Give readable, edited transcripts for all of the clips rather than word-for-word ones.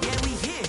Yeah, we here.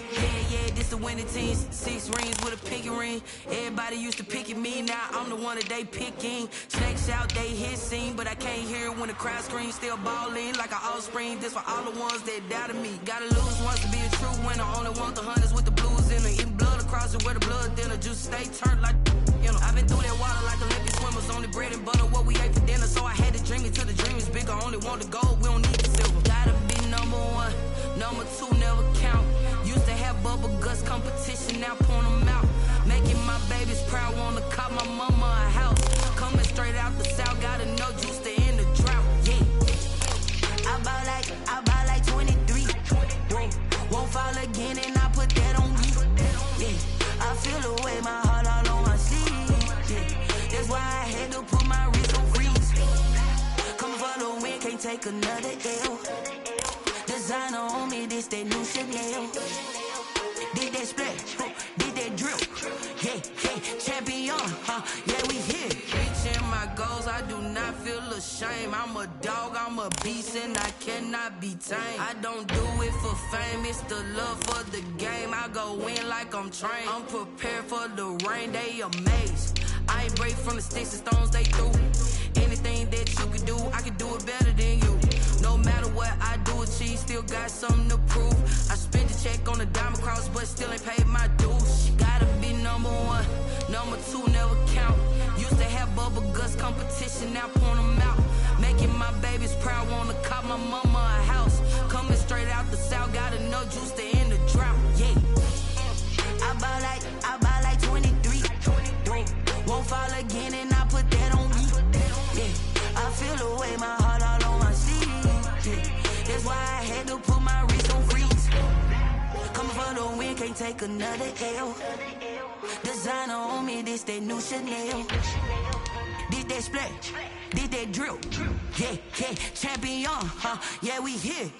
Yeah, this the winning team. 6 rings with a pinky ring. Everybody used to pick at me, now I'm the one that they picking. Snakes out, they hit scene, but I can't hear it when the crowd screams. Still balling like an offspring. This for all the ones that doubted me. Gotta lose once to be a true winner. Only want the hunters with the blues in it. Eating blood across it where the blood dinner. Juice stay turned like, you know. I've been through that water like Olympic swimmers. Only bread and butter, what we ate for dinner. So I had to dream it till the dream is bigger. Only want the gold, we don't need the silver. Gotta be number one, number two never count. Used to have bubble guts competition, now point them out. Making my babies proud, wanna cop my mama a house. Coming straight out the south, gotta know juice to end the drought. Yeah, I buy like 23. Won't fall again, and I put that on me. Yeah, I feel the way, my heart all on my sleeve. Yeah, that's why I had to put my wrist on freeze. Coming for the win, can't take another L. Designer on me, this that new Chanel. Did that splash, did that drill. Yeah, champion, yeah, we here. Reaching my goals, I do not feel ashamed. I'm a dog, I'm a beast, and I cannot be tamed. I don't do it for fame, it's the love for the game. I go in like I'm trained. I'm prepared for the rain, they amazed. I ain't break from the sticks and stones they threw. Anything that you could do, I could do it better than you. No matter what I do achieve, still got something to prove. I spent the check on the diamond cross, but still ain't paid my dues. Gotta be number one, number two never count. Used to have bubble guts competition, now point them out. Making my babies proud, wanna cop my mama a house. Coming straight out the south, gotta know juice to end the drought. Yeah, I buy like 23. Won't fall again, and I put that on me. Yeah, I feel the way, my heart all on my sleeve. Yeah, that's why I had to put my wrist on freeze. Coming for the win, can't take another L. Designer on me, this that new Chanel. Did that splash, did that drill. Yeah, champion, yeah, we here.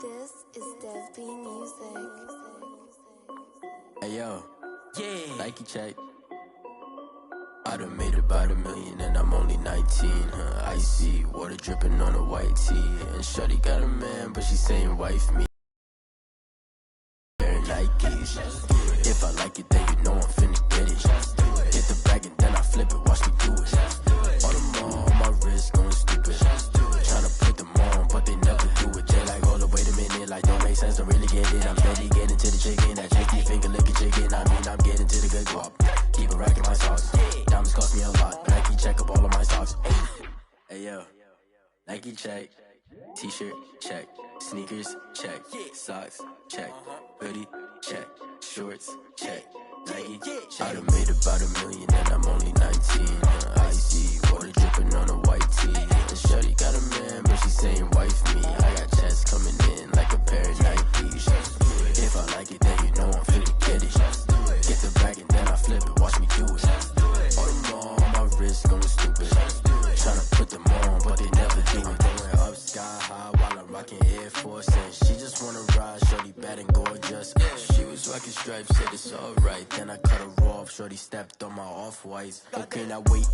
This is Dev B Music. Hey yo, Yeah, Nike check. I done made about $1 million and I'm only 19. Icy water dripping on a white tee. And shorty got a man, but she saying wife me. Wearing Nikes. If I like it, then you know I'm finna get it. Hit the bag and then I flip it. Watch me do it. All them on my wrist going stupid. Tryna put them on, but they never do it. They like, hold up, wait a minute. Like, don't make sense, don't really get it. I'm steady getting to the chicken. That chicky finger licking chicken. I mean, I'm getting to the good guap. Keep a rack in my socks. Diamonds cost me a lot. Nike check up all of my socks. Hey yo, Nike check. T-shirt check. Sneakers check. Socks check. Hoodie check. Shorts check. Nike I done made about $1 million and I'm only 19. Icy water dripping on a white tee. And shorty got a man, but she saying wife me. I got checks coming in like a pair of Nikes. If I like it, then you know I'm finna get it. Get the bag and then I flip it. Watch me do it. All them on my wrist going stupid. Tryna put them on, but they never do it. Going up sky high while I'm rocking Air Force. And she just wanna ride, shorty bad and gorgeous. She was rocking stripes, said it's alright. Then I cut her off, shorty stepped on my off-whites. Okay, now wait.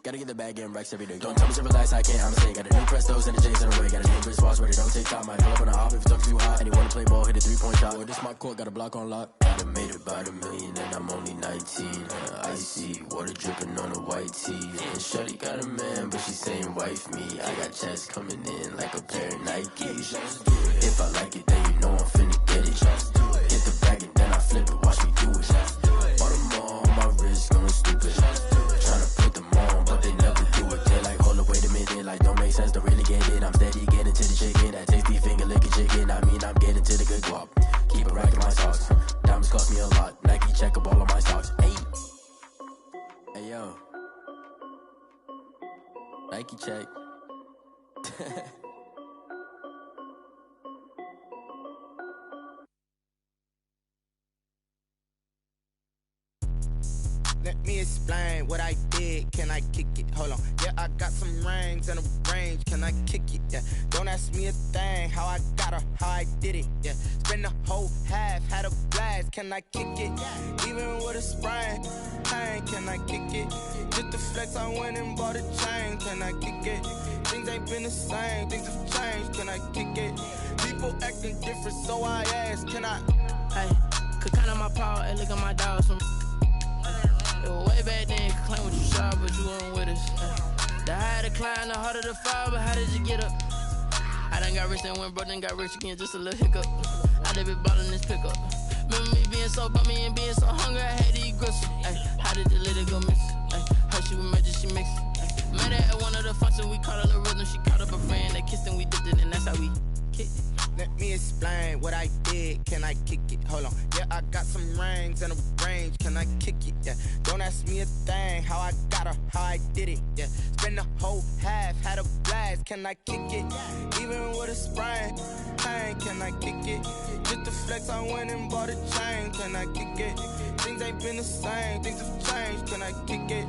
Gotta get the bag and racks every day. Don't tell me to relax, I can't, I'm saying. Got a new Prestos and the J's in the way. Got a new wristwatch, but it don't take time. I pull up on the hop if it's talking too hot. And he wanna play ball, hit a 3-point shot. Well, this my court, got a block on lock. I done made about $1 million and I'm only 19. Icy water dripping on a white tee. And shorty got a man, but she saying wife me. I got checks coming in like a pair of Nikes. If I like it, then you know I'm finna get it. Hit the bag and then I flip it. Watch me do it. All them on my wrist going stupid. Tryna put them on, but they never do it. They like, hold up, wait a minute. Like, don't make sense, don't really get it. I'm steady getting to the chicken. That tasty finger licking chicken. I mean, I'm getting to the good guap. Keep a rack in my socks. Diamonds cost me a lot. Nike check up all of my socks. Hey yo, Nike check. Let me explain what I did. Can I kick it? Hold on. Yeah, I got some rings and a range. Can I kick it? Yeah. Don't ask me a thing. How I got her, how I did it. Yeah. Spend the whole half, had a blast. Can I kick it? Even with a sprain. Pain, can I kick it? Just the flex, I went and bought a chain. Can I kick it? Things ain't been the same. Things have changed. Can I kick it? People acting different, so I ask. Can I? Hey, could count on my power, hey, look at my dogs from. It was way back then, could claim what you saw, but you weren't with us. The higher the climb, the harder the fall, but how did you get up? I done got rich and went broke, then got rich again, just a little hiccup. I done been ballin' this pickup. Remember me being so bummy and being so hungry, I had to eat gristle. Ay, how did the lady go miss? Ay, her she was magic, she mixed. Met her at one of the functions, we caught a little rhythm, she caught up a friend, they kissed and we dipped it, and that's how we kicked it. Let me explain what I did. Can I kick it? Hold on. Yeah, I got some rings and a range. Can I kick it? Yeah. Don't ask me a thing. How I got her, how I did it. Yeah. Spend the whole half, had a blast. Can I kick it? Even with a sprain. Pain, can I kick it? Just the flex, I went and bought a chain. Can I kick it? Things ain't been the same. Things have changed. Can I kick it?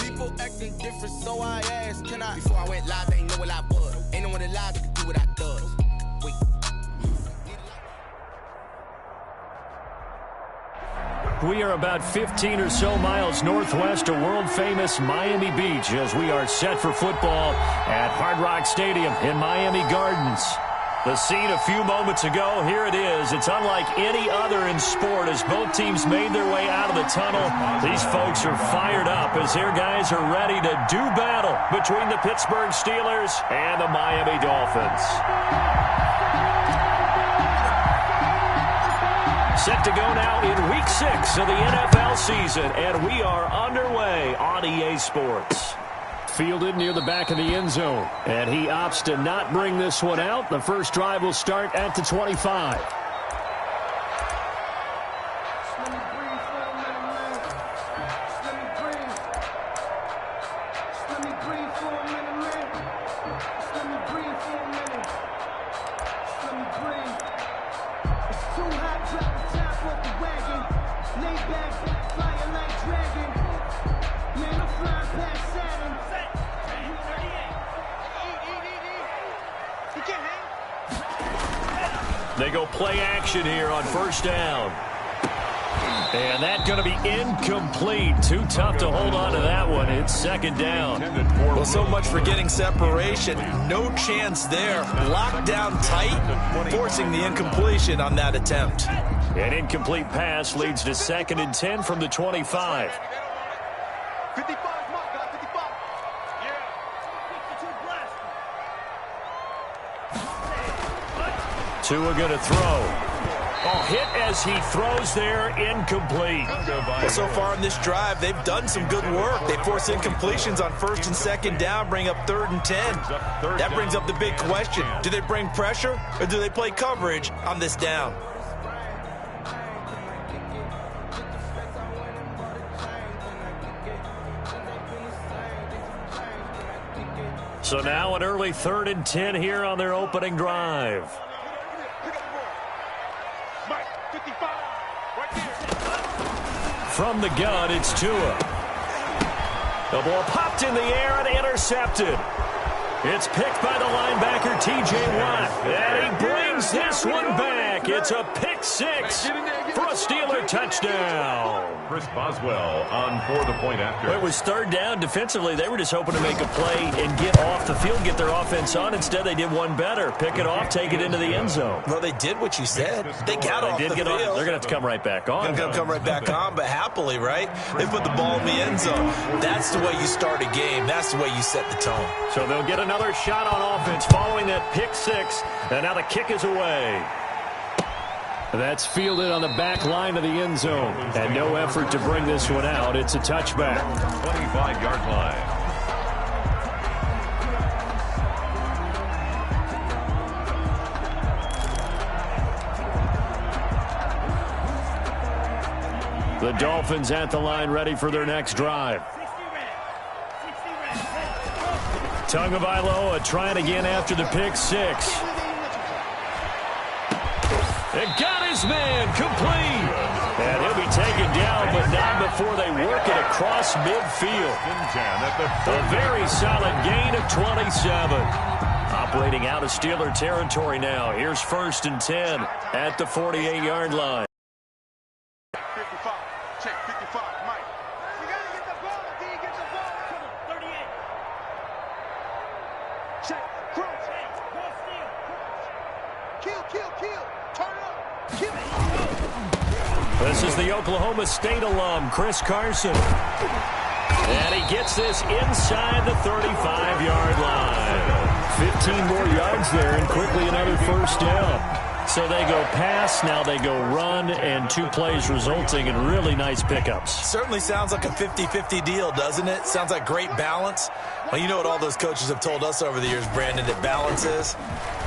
People acting different, so I asked. Can I? Before I went live, they ain't know what I was. Ain't no one alive that could do what I does. Wait. We are about 15 or so miles northwest of world-famous Miami Beach as we are set for football at Hard Rock Stadium in Miami Gardens. The scene a few moments ago, here it is. It's unlike any other in sport as both teams made their way out of the tunnel. These folks are fired up as their guys are ready to do battle between the Pittsburgh Steelers and the Miami Dolphins. Set to go now in Week 6 of the NFL season, and we are underway on EA Sports. Fielded near the back of the end zone, and he opts to not bring this one out. The first drive will start at the 25. They go play action here on first down. And that's going to be incomplete. Too tough to hold on to that one. It's second down. Well, so much for getting separation. No chance there. Locked down tight, forcing the incompletion on that attempt. An incomplete pass leads to 2nd and 10 from the 25. 55, mark, 55. Tua going to throw. Oh, hit as he throws there, incomplete. Well, so far in this drive, they've done some good work. They force incompletions on 1st and 2nd down, bring up 3rd and 10. That brings up the big question. Do they bring pressure or do they play coverage on this down? So now an early 3rd and 10 here on their opening drive. From the gun, it's Tua. The ball popped in the air and intercepted. It's picked by the linebacker, T.J. Watt. And he brings this one back. It's a pick six for a Steeler touchdown. Chris Boswell on for the point after. It was 3rd down. Defensively, they were just hoping to make a play and get off the field, get their offense on. Instead, they did one better. Pick it off, take it into the end zone. Well, they did what you said. They got off the field. They're going to have to come right back on. They're going to come right back on, but happily, right? They put the ball in the end zone. That's the way you start a game. That's the way you set the tone. So they'll get another shot on offense following that pick six, and now the kick is away. That's fielded on the back line of the end zone, and no effort to bring this one out. It's a touchback. 25-yard line. The Dolphins at the line, ready for their next drive. Tagovailoa trying again after the pick six. It got his man complete. And he'll be taken down but not before they work it across midfield. A very solid gain of 27. Operating out of Steeler territory now. Here's 1st and 10 at the 48-yard line. 55. Check 55. Mike. You got to get the ball. D, get the ball. Come on. 38. Check. Crunch. Hey, ball steal. Kill. Turn it up. Kill it. This is the Oklahoma State alum, Chris Carson. And he gets this inside the 35-yard line. 15 more yards there and quickly another first down. So they go pass, now they go run, and 2 plays resulting in really nice pickups. Certainly sounds like a 50-50 deal, doesn't it? Sounds like great balance. Well, you know what all those coaches have told us over the years, Brandon, that balance is?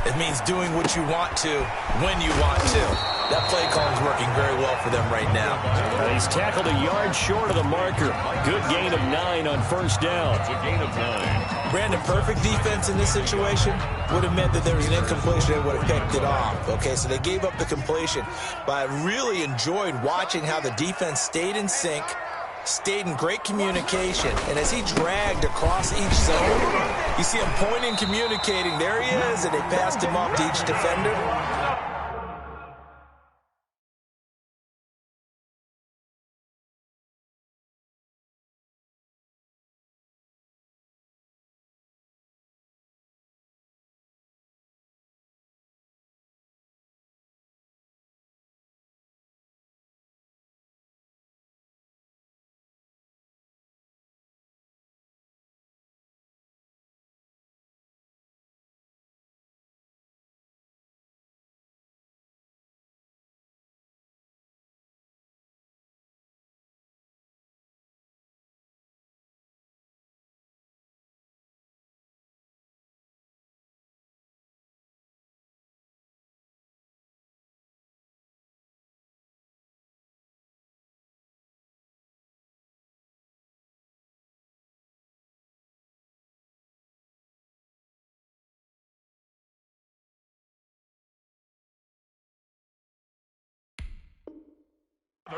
It means doing what you want to when you want to. That play call is working very well for them right now. He's tackled a yard short of the marker. Good gain of 9 on first down. It's a gain of 9. Brandon, perfect defense in this situation would have meant that there was an incompletion and would have picked it off. Okay, so they gave up the completion. But I really enjoyed watching how the defense stayed in sync, stayed in great communication, and as he dragged across each zone, you see him pointing, communicating. There he is, and they passed him off to each defender.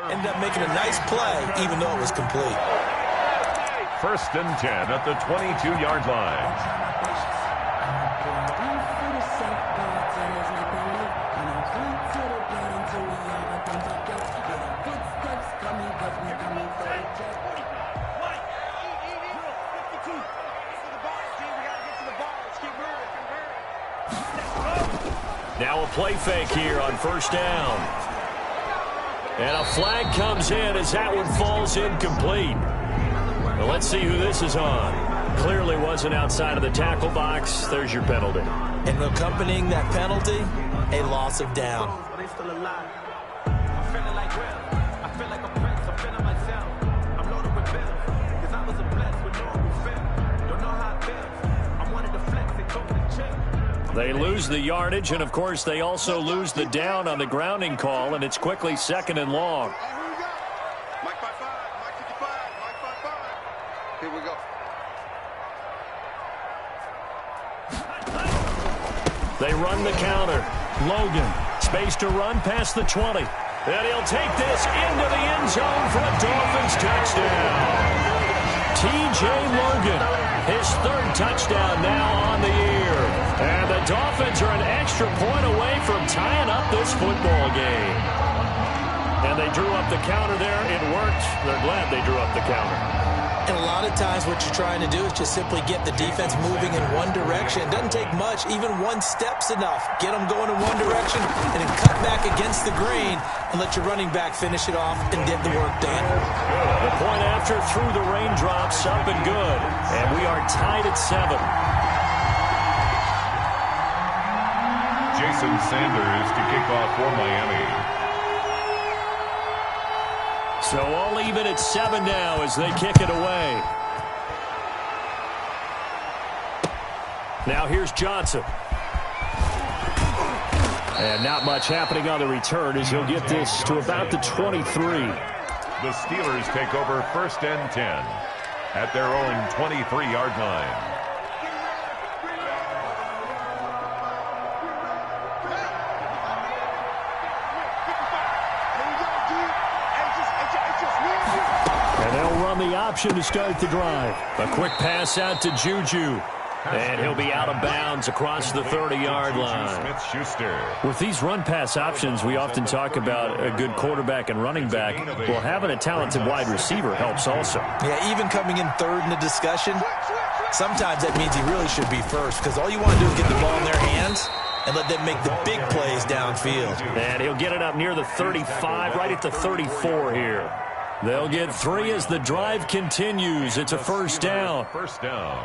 Ended up making a nice play, even though it was complete. 1st and 10 at the 22-yard line. Now a play fake here on first down. And a flag comes in as that one falls incomplete. Well, let's see who this is on. Clearly wasn't outside of the tackle box. There's your penalty. And accompanying that penalty, a loss of down. They lose the yardage, and, of course, they also lose the down on the grounding call, and it's quickly 2nd and long. Mike 55, Mike 55, Mike 55. Here we go. They run the counter. Logan, space to run past the 20. And he'll take this into the end zone for a Dolphins touchdown. T.J. Logan, his 3rd touchdown now on the year. And the Dolphins are an extra point away from tying up this football game. And they drew up the counter there. It worked. They're glad they drew up the counter. And a lot of times what you're trying to do is just simply get the defense moving in one direction. It doesn't take much. Even one step's enough. Get them going in one direction and then cut back against the grain and let your running back finish it off and get the work done. The point after through the raindrops, up and good. And we are tied at 7. Jason Sanders to kick off for Miami. So all even at 7 now as they kick it away. Now here's Johnson. And not much happening on the return as he'll get this to about the 23. The Steelers take over 1st and 10 at their own 23-yard line. the option to start the drive. A quick pass out to Juju. And he'll be out of bounds across the 30-yard line. With these run-pass options, we often talk about a good quarterback and running back. Well, having a talented wide receiver helps also. Yeah, even coming in third in the discussion, sometimes that means he really should be first because all you want to do is get the ball in their hands and let them make the big plays downfield. And he'll get it up near the 35, right at the 34 here. They'll get 3 as the drive continues. It's a first down. First down.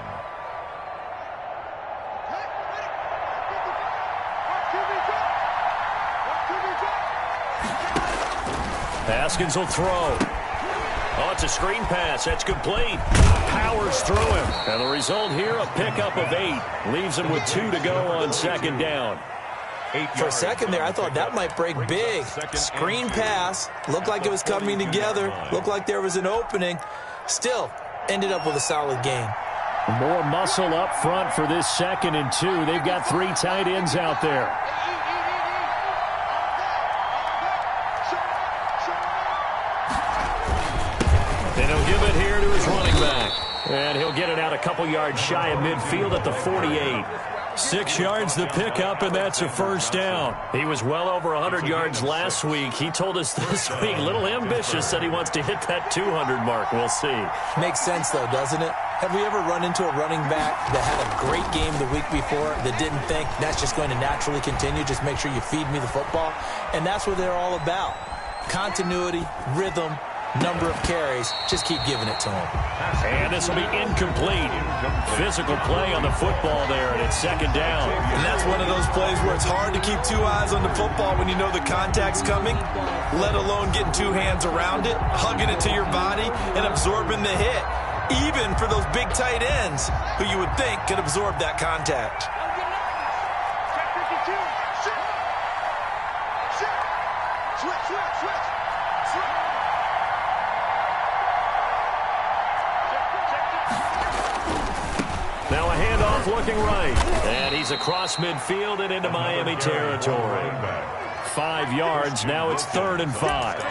Haskins will throw. Oh, it's a screen pass. That's complete. Powers through him. And the result here, a pickup of 8. Leaves him with 2 to go on second down. For a second there, I thought that might break big. Screen pass. Looked like it was coming together. Looked like there was an opening. Still, ended up with a solid gain. More muscle up front for this 2nd and 2. They've got 3 tight ends out there. And he'll give it here to his running back. And he'll get it out a couple yards shy of midfield at the 48. 6 yards the pickup, and that's a first down. He was well over 100 yards last week. He told us this week, a little ambitious, said he wants to hit that 200 mark. We'll see. Makes sense, though, doesn't it? Have we ever run into a running back that had a great game the week before that didn't think that's just going to naturally continue? Just make sure you feed me the football. And that's what they're all about. Continuity, rhythm, number of carries. Just keep giving it to him. And this will be incomplete. Physical play on the football there, and it's second down. And that's one of those plays where it's hard to keep 2 eyes on the football when you know the contact's coming, let alone getting 2 hands around it, hugging it to your body, and absorbing the hit. Even for those big tight ends who you would think could absorb that contact. Now a handoff looking right. And he's across midfield and into Miami territory. 5 yards. Now it's 3rd and 5.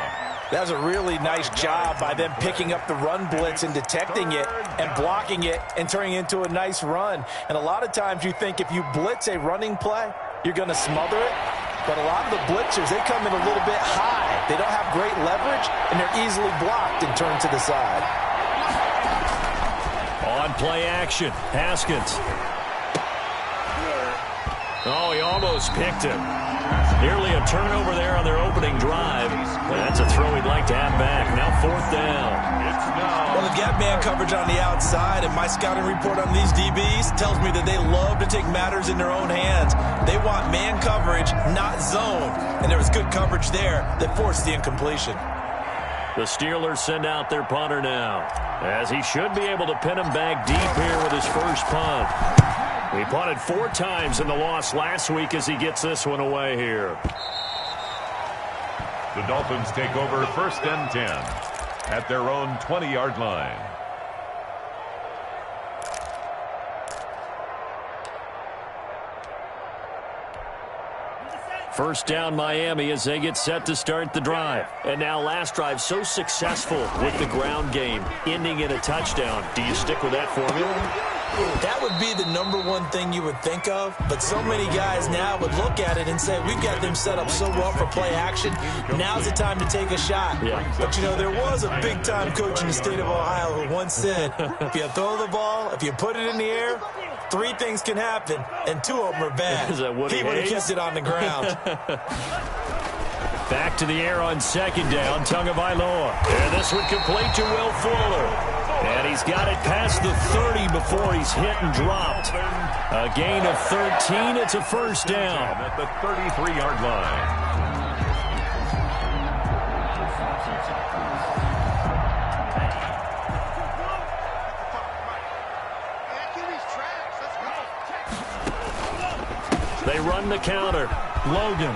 That was a really nice job by them picking up the run blitz and detecting it and blocking it and turning it into a nice run. And a lot of times you think if you blitz a running play, you're going to smother it. But a lot of the blitzers, they come in a little bit high. They don't have great leverage, and they're easily blocked and turned to the side. On play action, Haskins. Oh, he almost picked him. Nearly a turnover there on their opening drive. That's a throw he'd like to have back. Now 4th down. Well, they've got man coverage on the outside, and my scouting report on these DBs tells me that they love to take matters in their own hands. They want man coverage, not zone. And there was good coverage there that forced the incompletion. The Steelers send out their punter now, as he should be able to pin him back deep here with his first punt. He punted 4 times in the loss last week as he gets this one away here. The Dolphins take over 1st and 10 at their own 20-yard line. First down Miami as they get set to start the drive. And now last drive so successful with the ground game, ending in a touchdown. Do you stick with that formula? That would be the #1 thing you would think of, but so many guys now would look at it and say, we've got them set up so well for play action, now's the time to take a shot. Yeah. But, you know, there was a big-time coach in the state of Ohio who once said, if you throw the ball, if you put it in the air, 3 things can happen, and 2 of them are bad. Is that Woody He would have Hayes? kept it on the ground. Back to the air on second down, Tagovailoa. And this would complete to Will Fuller. And he's got it past the 30 before he's hit and dropped. A gain of 13. It's a first down. At the 33-yard line. They run the counter. Logan.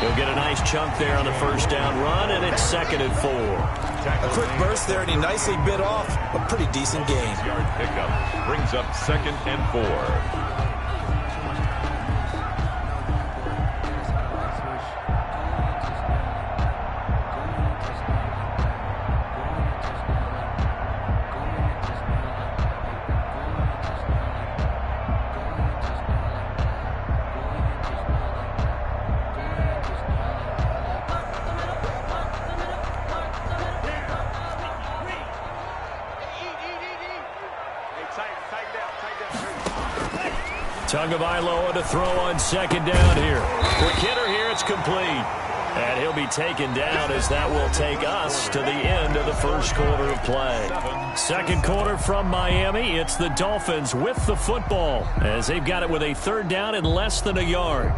He'll get a nice chunk there on the first down run, and it's 2nd and 4. A quick burst there, and he nicely bit off a pretty decent gain. Yard pickup brings up 2nd and 4. Tagovailoa to throw on second down here. Quick hitter here, it's complete. And he'll be taken down as that will take us to the end of the first quarter of play. Second quarter from Miami. It's the Dolphins with the football as they've got it with a third down and less than a yard.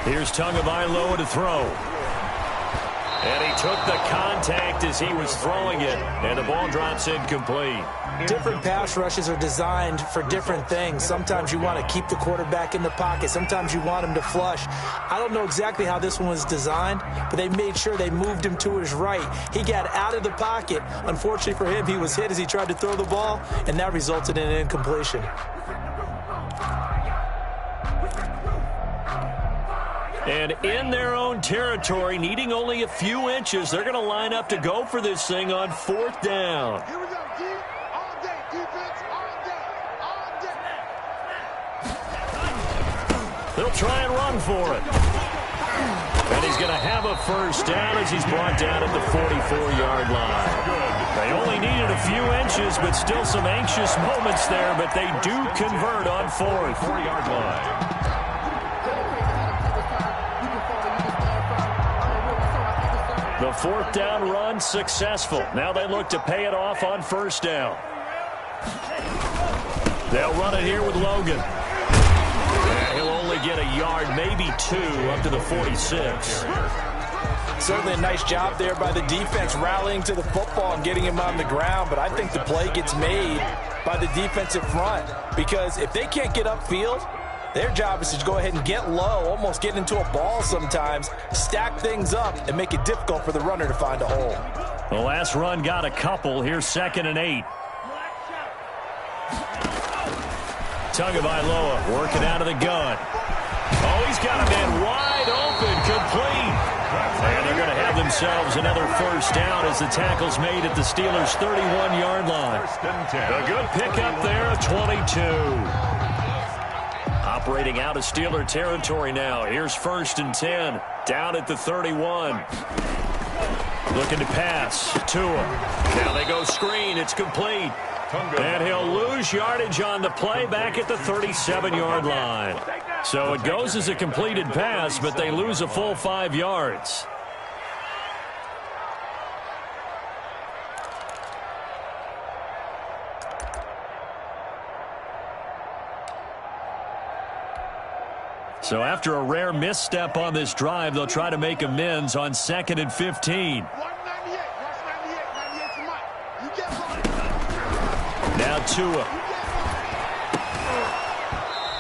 Here's Tagovailoa to throw. And he took the contact as he was throwing it, and the ball drops incomplete. Different pass rushes are designed for different things. Sometimes you want to keep the quarterback in the pocket. Sometimes you want him to flush. I don't know exactly how this one was designed, but they made sure they moved him to his right. He got out of the pocket. Unfortunately for him, he was hit as he tried to throw the ball, and that resulted in an incompletion. And in their own territory, needing only a few inches, they're going to line up to go for this thing on fourth down. Here we go, D. All day, defense, all day, all day. They'll try and run for it. And he's going to have a first down as he's brought down at the 44-yard line. They only needed a few inches, but still some anxious moments there, but they do convert on fourth. 4-yard line. The fourth down run successful. Now they look to pay it off on first down. They'll run it here with Logan. And he'll only get a yard, maybe two, up to the 46. Certainly a nice job there by the defense rallying to the football and getting him on the ground, but I think the play gets made by the defensive front because if they can't get upfield, their job is to go ahead and get low, almost get into a ball sometimes, stack things up, and make it difficult for the runner to find a hole. The last run got a couple. Here's 2nd and 8. Tagovailoa working out of the gun. Oh, he's got a man wide open, complete. And they're going to have themselves another first down as the tackle's made at the Steelers' 31-yard line. A good pickup there of 22. Operating out of Steeler territory now. Here's 1st and 10. Down at the 31. Looking to pass. Tua. Now they go screen. It's complete. And he'll lose yardage on the play back at the 37-yard line. So it goes as a completed pass, but they lose a full 5 yards. So after a rare misstep on this drive, they'll try to make amends on 2nd and 15. Now Tua.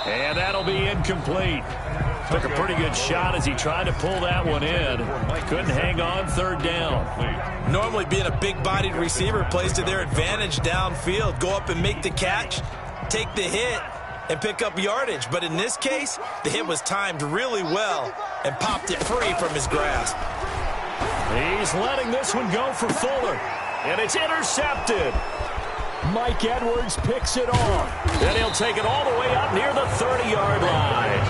And that'll be incomplete. Took a pretty good shot as he tried to pull that one in. Couldn't hang on, 3rd down. Normally being a big-bodied receiver plays to their advantage downfield. Go up and make the catch, take the hit, and pick up yardage. But in this case, the hit was timed really well and popped it free from his grasp. He's letting this one go for Fuller. And it's intercepted. Mike Edwards picks it off. And he'll take it all the way up near the 30-yard line.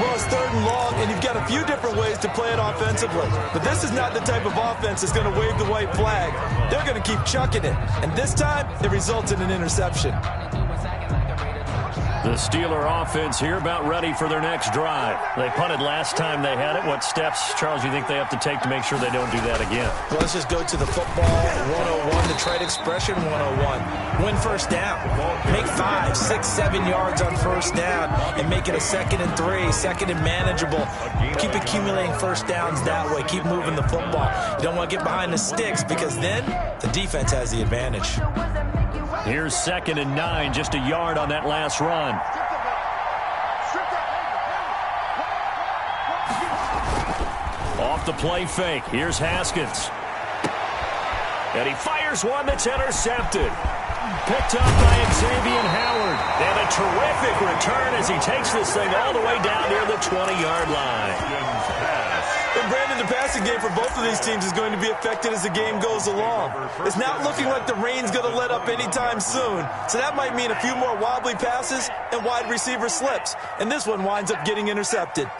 Well, it's 3rd and long, and you've got a few different ways to play it offensively. But this is not the type of offense that's going to wave the white flag. They're going to keep chucking it. And this time, it results in an interception. The Steeler offense here about ready for their next drive. They punted last time they had it. What steps, Charles, you think they have to take to make sure they don't do that again? Well, let's just go to the football 101, the trade expression 101. Win first down. Make 5, 6, 7 yards on first down and make it a 2nd and 3, 2nd and manageable. Keep accumulating first downs that way. Keep moving the football. You don't want to get behind the sticks because then the defense has the advantage. Here's 2nd and 9, just a yard on that last run. Off the play fake. Here's Haskins. And he fires one that's intercepted. Picked up by Xavier Howard. And a terrific return as he takes this thing all the way down near the 20-yard line. And Brandon, the passing game for both of these teams is going to be affected as the game goes along. It's not looking like the rain's going to let up anytime soon. So that might mean a few more wobbly passes and wide receiver slips. And this one winds up getting intercepted.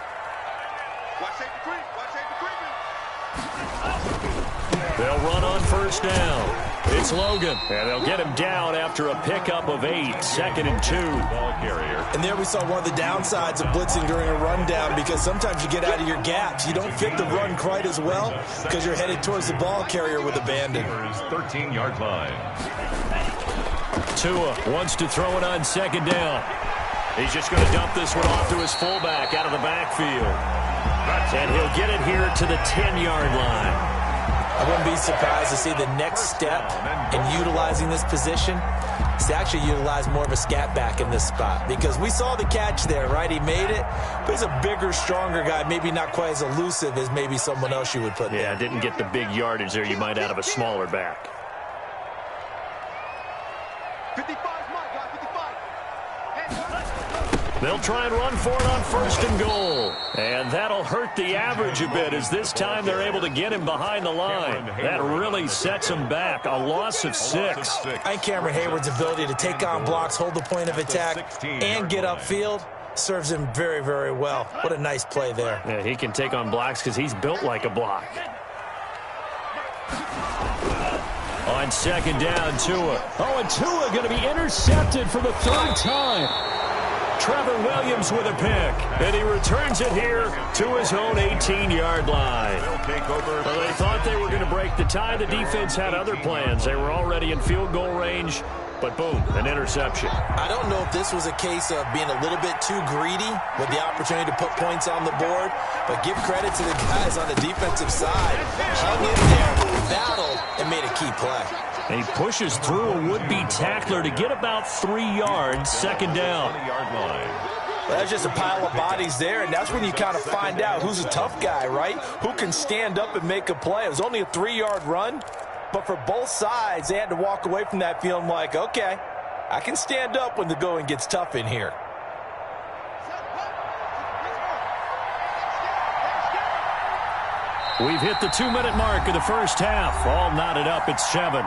They'll run on first down. It's Logan, and they'll get him down after a pickup of 8, 2nd and 2. Ball carrier. And there we saw one of the downsides of blitzing during a rundown, because sometimes you get out of your gaps. You don't fit the run quite as well because you're headed towards the ball carrier with abandon. 13-yard line. Tua wants to throw it on 2nd down. He's just going to dump this one off to his fullback out of the backfield. And he'll get it here to the 10-yard line. I wouldn't be surprised to see the next step in utilizing this position is to actually utilize more of a scat back in this spot, because we saw the catch there, right? He made it, but he's a bigger, stronger guy, maybe not quite as elusive as maybe someone else you would put there. Yeah, didn't get the big yardage there you might out of a smaller back. 55, Mike, guys, 55. They'll try and run for it on 1st and goal. And that'll hurt the average a bit, as this time they're able to get him behind the line. That really sets him back. A loss of 6. I think Cameron Hayward's ability to take on blocks, hold the point of attack, and get upfield serves him very, very well. What a nice play there. Yeah, he can take on blocks because he's built like a block. On 2nd down, Tua. Oh, and Tua going to be intercepted for the 3rd time. Trevor Williams with a pick, and he returns it here to his own 18-yard line. Well, they thought they were going to break the tie. The defense had other plans. They were already in field goal range, but boom, an interception. I don't know if this was a case of being a little bit too greedy with the opportunity to put points on the board, but give credit to the guys on the defensive side. Hung in there, battled, and made a key play. And he pushes through a would-be tackler to get about 3 yards, 2nd down. Well, that's just a pile of bodies there, and that's when you kind of find out who's a tough guy, right? Who can stand up and make a play. It was only a 3-yard run, but for both sides, they had to walk away from that feeling like, okay, I can stand up when the going gets tough in here. We've hit the 2-minute mark of the first half. All knotted up at 7.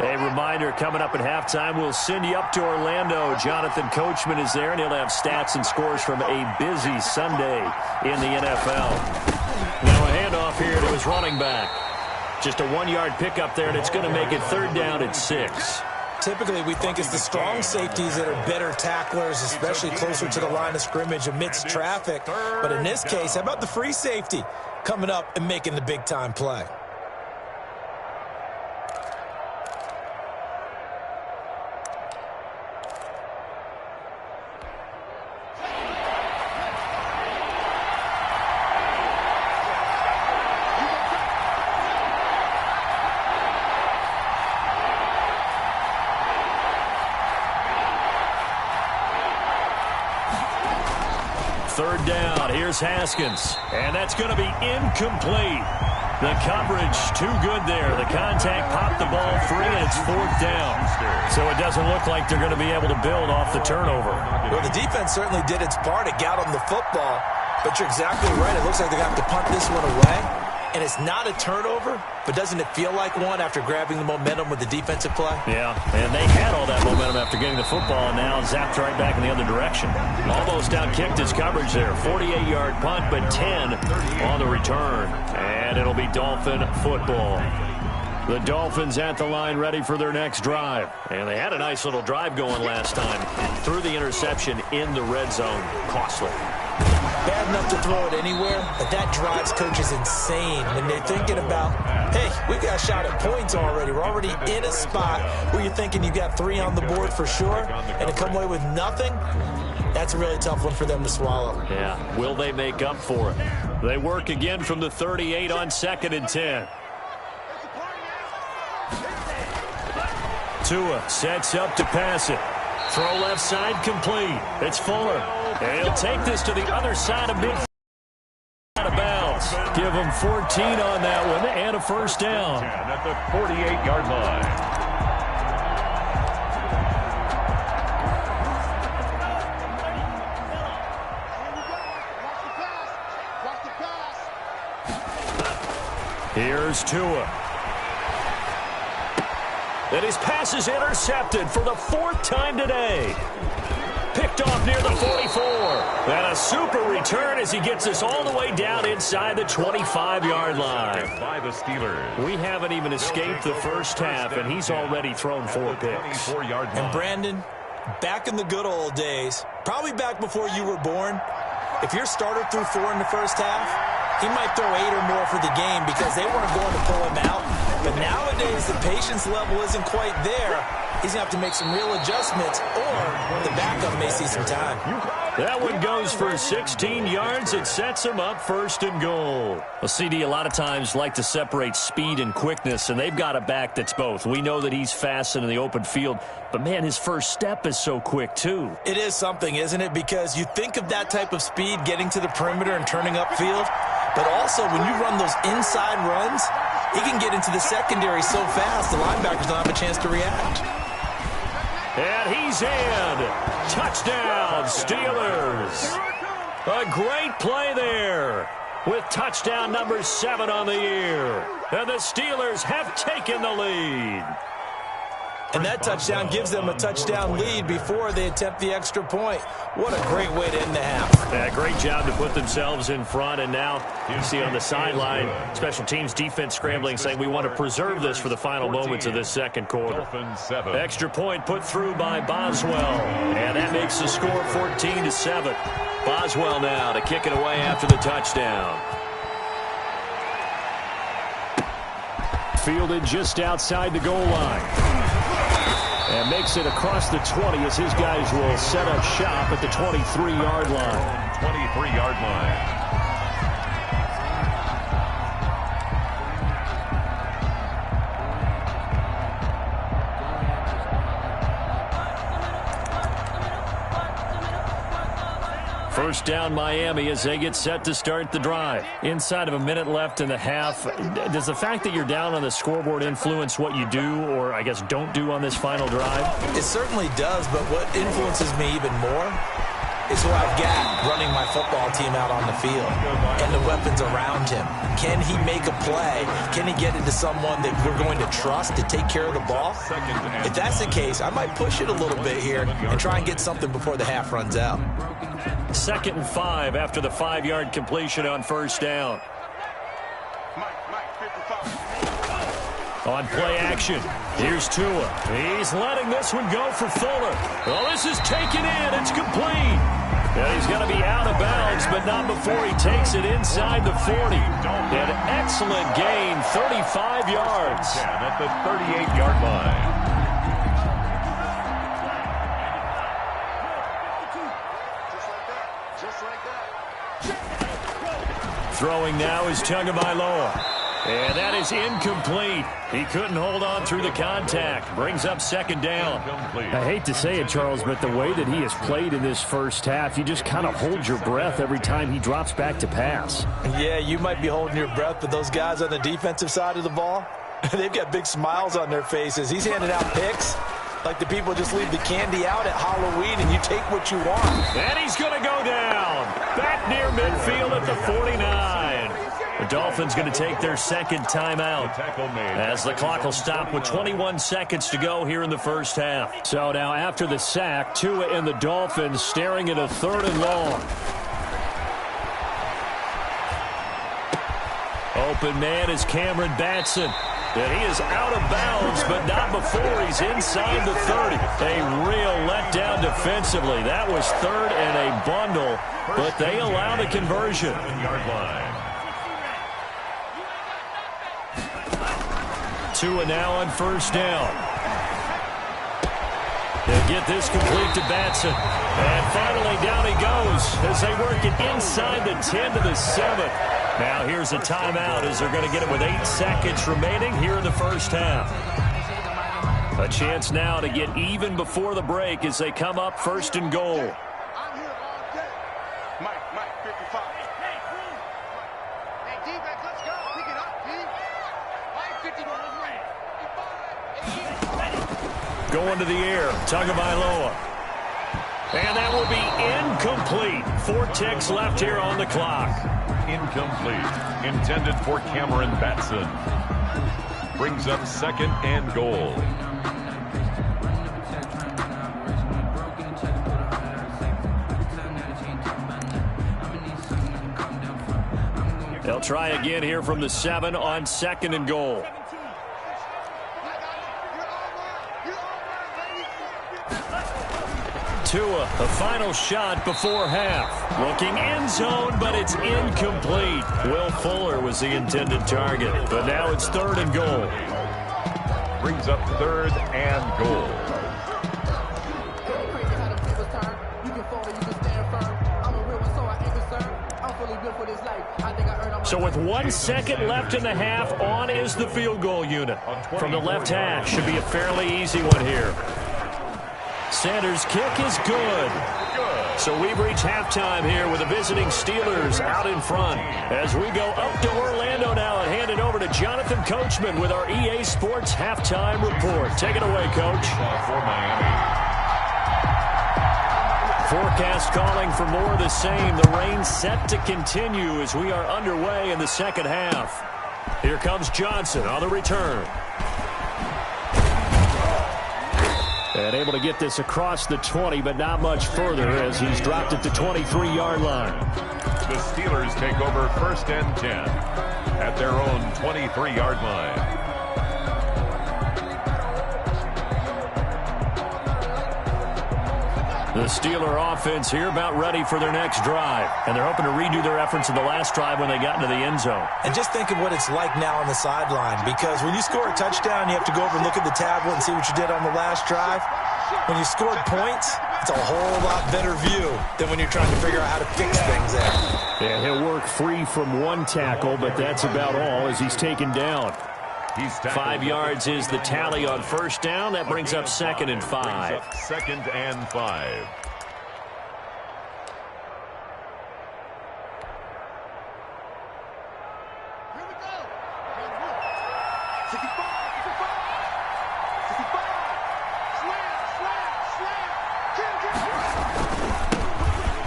A reminder, coming up at halftime, we'll send you up to Orlando. Jonathan Coachman is there, and he'll have stats and scores from a busy Sunday in the NFL. Now a handoff here to his running back. Just a 1-yard pickup there, and it's going to make it 3rd down at 6. Typically, we think it's the strong safeties that are better tacklers, especially closer to the line of scrimmage amidst traffic. But in this case, how about the free safety coming up and making the big-time play? Third down, here's Haskins, and that's going to be incomplete. The coverage too good there. The contact popped the ball free, and it's 4th down. So it doesn't look like they're going to be able to build off the turnover. Well, the defense certainly did its part. It got them the football, but you're exactly right. It looks like they have to punt this one away, and it's not a turnover, but doesn't it feel like one after grabbing the momentum with the defensive play? Yeah, and they had all that momentum after getting the football, and now zapped right back in the other direction. Almost outkicked his coverage there. 48-yard punt, but 10 on the return. And it'll be Dolphin football. The Dolphins at the line ready for their next drive. And they had a nice little drive going last time. Threw the interception in the red zone. Costly. Bad enough to throw it anywhere, but that drives coaches insane when they're thinking about, hey, we've got a shot at points already. We're already in a spot where you're thinking you got 3 on the board for sure, and to come away with nothing, that's a really tough one for them to swallow. Yeah, will they make up for it? They work again from the 38 on 2nd and 10. Tua sets up to pass it. Throw left side complete. It's Fuller. And he'll take this to the other side of midfield. Out of bounds. Give them 14 on that one and a first down. At the 48-yard line. Here's Tua. And his pass is intercepted for the 4th time today. Picked off near the 44. And a super return as he gets us all the way down inside the 25-yard line. By the Steelers. We haven't even escaped the first half, and he's already thrown 4 picks. And Brandon, back in the good old days, probably back before you were born, if your starter threw 4 in the first half, he might throw 8 or more for the game because they weren't going to pull him out. But nowadays, the patience level isn't quite there. He's going to have to make some real adjustments, or the backup may see some time. That one goes for 16 yards. It sets him up 1st and goal. Well, CD, a lot of times like to separate speed and quickness, and they've got a back that's both. We know that he's fast in the open field, but, man, his first step is so quick, too. It is something, isn't it? Because you think of that type of speed getting to the perimeter and turning upfield, but also when you run those inside runs, he can get into the secondary so fast the linebackers don't have a chance to react. And he's in. Touchdown, Steelers. A great play there with touchdown number 7 on the year. And the Steelers have taken the lead. And that touchdown gives them a touchdown lead before they attempt the extra point. What a great way to end the half. Yeah, great job to put themselves in front. And now you see on the sideline, special teams defense scrambling, saying we want to preserve this for the final moments of this second quarter. Extra point put through by Boswell. And that makes the score 14-7. Boswell now to kick it away after the touchdown. Fielded just outside the goal line. And makes it across the 20 as his guys will set up shop at the 23-yard line. 23-yard line. First down Miami as they get set to start the drive. Inside of a minute left in the half, does the fact that you're down on the scoreboard influence what you do or, I guess, don't do on this final drive? It certainly does, but what influences me even more is who I've got running my football team out on the field and the weapons around him. Can he make a play? Can he get into someone that we're going to trust to take care of the ball? If that's the case, I might push it a little bit here and try and get something before the half runs out. 2nd and 5 after the 5-yard completion on first down. On play action, here's Tua. He's letting this one go for Fuller. Well, this is taken in. It's complete. And he's going to be out of bounds, but not before he takes it inside the 40. An excellent gain, 35 yards. At the 38-yard line. Throwing now is Tagovailoa. And that is incomplete. He couldn't hold on through the contact. Brings up 2nd down. I hate to say it, Charles, but the way that he has played in this first half, you just kind of hold your breath every time he drops back to pass. Yeah, you might be holding your breath, but those guys on the defensive side of the ball, they've got big smiles on their faces. He's handing out picks like the people just leave the candy out at Halloween and you take what you want. And he's going to go down. Back near midfield at the 49. The Dolphins going to take their 2nd timeout as the clock will stop with 21 seconds to go here in the first half. So now after the sack, Tua and the Dolphins staring at a 3rd and long. Open man is Cameron Batson. And he is out of bounds, but not before he's inside the 30. A real letdown defensively. That was 3rd and a bundle, but they allow the conversion. Tua now on first down. They'll get this complete to Batson. And finally down he goes as they work it inside the 10 to the 7. Now here's a timeout as they're going to get it with 8 seconds remaining here in the first half. A chance now to get even before the break as they come up 1st and goal. Mike, 55. Hey, defense. going to the air. Tagovailoa. And that will be incomplete. 4 ticks left here on the clock. Incomplete. Intended for Cameron Batson. Brings up 2nd and goal. They'll try again here from the 7 on 2nd and goal. Tua, the final shot before half. Looking end zone, but it's incomplete. Will Fuller was the intended target, but now it's 3rd and goal. Brings up 3rd and goal. So with 1 second left in the half, on is the field goal unit. From the left hash, should be a fairly easy one here. Sanders' kick is good. So we've reached halftime here with the visiting Steelers out in front. As we go up to Orlando now and hand it over to Jonathan Coachman with our EA Sports Halftime Report. Take it away, Coach. For Miami. Forecast calling for more of the same. The rain set to continue as we are underway in the second half. Here comes Johnson on the return. And able to get this across the 20, but not much further as he's dropped at the 23-yard line. The Steelers take over 1st and 10 at their own 23-yard line. The Steeler offense here about ready for their next drive. And they're hoping to redo their efforts in the last drive when they got into the end zone. And just think of what it's like now on the sideline, because when you score a touchdown, you have to go over and look at the tablet and see what you did on the last drive. When you scored points, it's a whole lot better view than when you're trying to figure out how to fix things there. Yeah, he'll work free from 1 tackle, but that's about all as he's taken down. 5 yards is the tally on 1st down. That brings up 2nd and 5. 2nd and 5.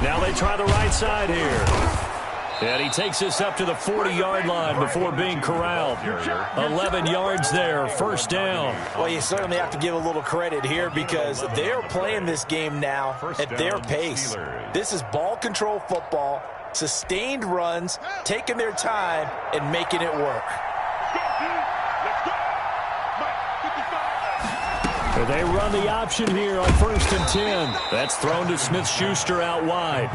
Now they try the right side here. And he takes us up to the 40-yard line before being corralled. 11 yards there, 1st down. Well, you certainly have to give a little credit here because they're playing this game now at their pace. This is ball control football, sustained runs, taking their time, and making it work. They run the option here on 1st and 10. That's thrown to Smith-Schuster out wide.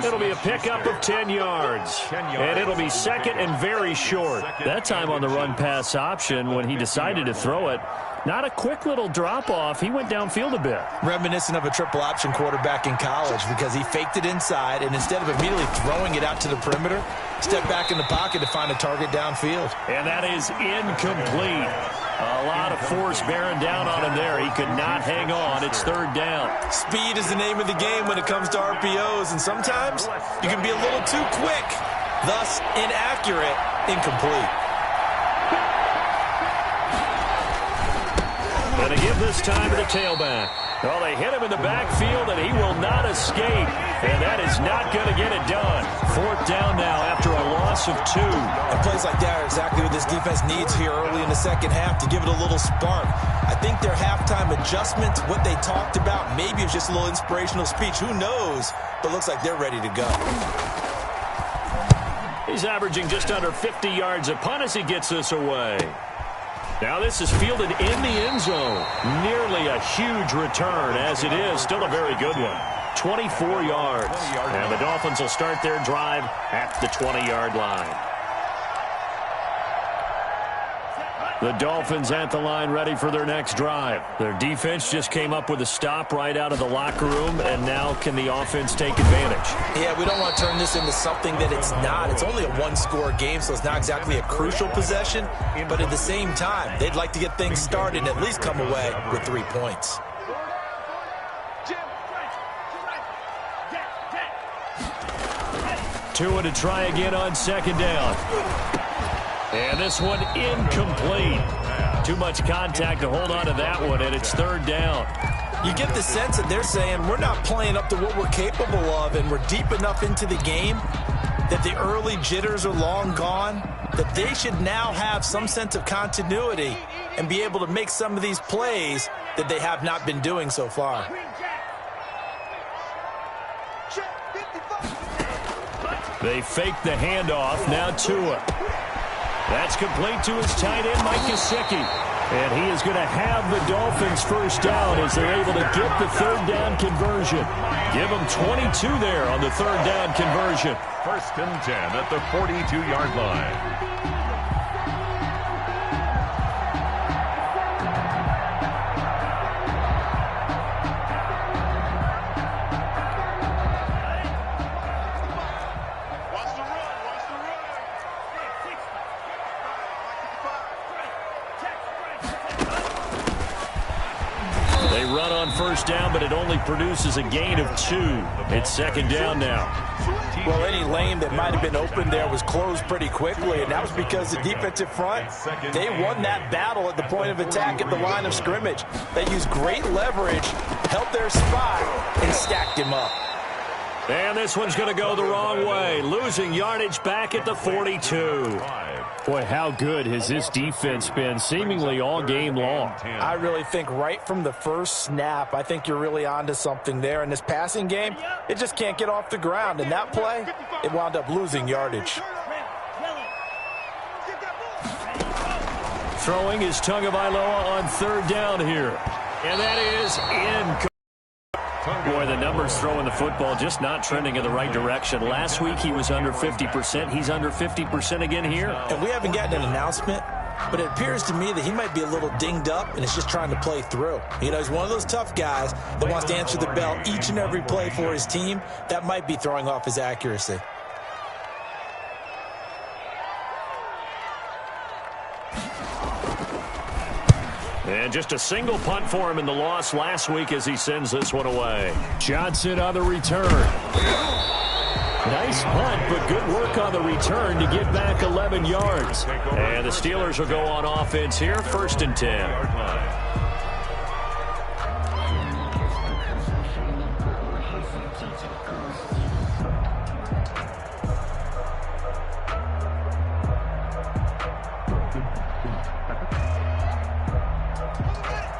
It'll be a pickup of 10 yards. And it'll be 2nd and very short. That time on the run-pass option when he decided to throw it. Not a quick little drop-off. He went downfield a bit. Reminiscent of a triple-option quarterback in college because he faked it inside, and instead of immediately throwing it out to the perimeter, stepped back in the pocket to find a target downfield. And that is incomplete. A lot of force bearing down on him there. He could not hang on. It's 3rd down. Speed is the name of the game when it comes to RPOs, and sometimes you can be a little too quick, thus inaccurate, incomplete. Going to give this time to the tailback. Well, they hit him in the backfield, and he will not escape. And that is not going to get it done. 4th down now after a loss of 2. And plays like that are exactly what this defense needs here early in the second half to give it a little spark. I think their halftime adjustments, what they talked about, maybe it was just a little inspirational speech. Who knows? But looks like they're ready to go. He's averaging just under 50 yards a punt as he gets this away. Now this is fielded in the end zone. Nearly a huge return, as it is still a very good one. 24 yards. And the Dolphins will start their drive at the 20-yard line. The Dolphins at the line ready for their next drive. Their defense just came up with a stop right out of the locker room, and now can the offense take advantage? Yeah, we don't want to turn this into something that it's not. It's only a 1-score game, so it's not exactly a crucial possession. But at the same time, they'd like to get things started and at least come away with 3 points. Tua to try again on 2nd down. And this one incomplete. Too much contact to hold on to that one, and it's third down. You get the sense that they're saying we're not playing up to what we're capable of, and we're deep enough into the game that the early jitters are long gone, that they should now have some sense of continuity and be able to make some of these plays that they have not been doing so far. They fake the handoff. Now Tua. That's complete to his tight end, Mike Gesicki. And he is going to have the Dolphins first down as they're able to get the third down conversion. Give them 22 there on the third down conversion. 1st and 10 at the 42-yard line. First down, but it only produces a gain of 2. It's second down now. Well, any lane that might have been open there was closed pretty quickly, and that was because the defensive front, they won that battle at the point of attack at the line of scrimmage. They used great leverage, held their spot, and stacked him up. And this one's going to go the wrong way, losing yardage back at the 42. Boy, how good has this defense been seemingly all game long? I really think right from the first snap, I think you're really onto something there. In this passing game, it just can't get off the ground. And that play, it wound up losing yardage. Throwing is Tagovailoa on third down here. And that is in. Boy, the numbers throwing the football just not trending in the right direction. Last week he was under 50%. He's under 50% again here. And we haven't gotten an announcement, but it appears to me that he might be a little dinged up and is just trying to play through. You know, he's one of those tough guys that wants to answer the bell each and every play for his team. That might be throwing off his accuracy. And just a single punt for him in the loss last week as he sends this one away. Johnson on the return. Nice punt, but good work on the return to get back 11 yards. And the Steelers will go on offense here, 1st and 10.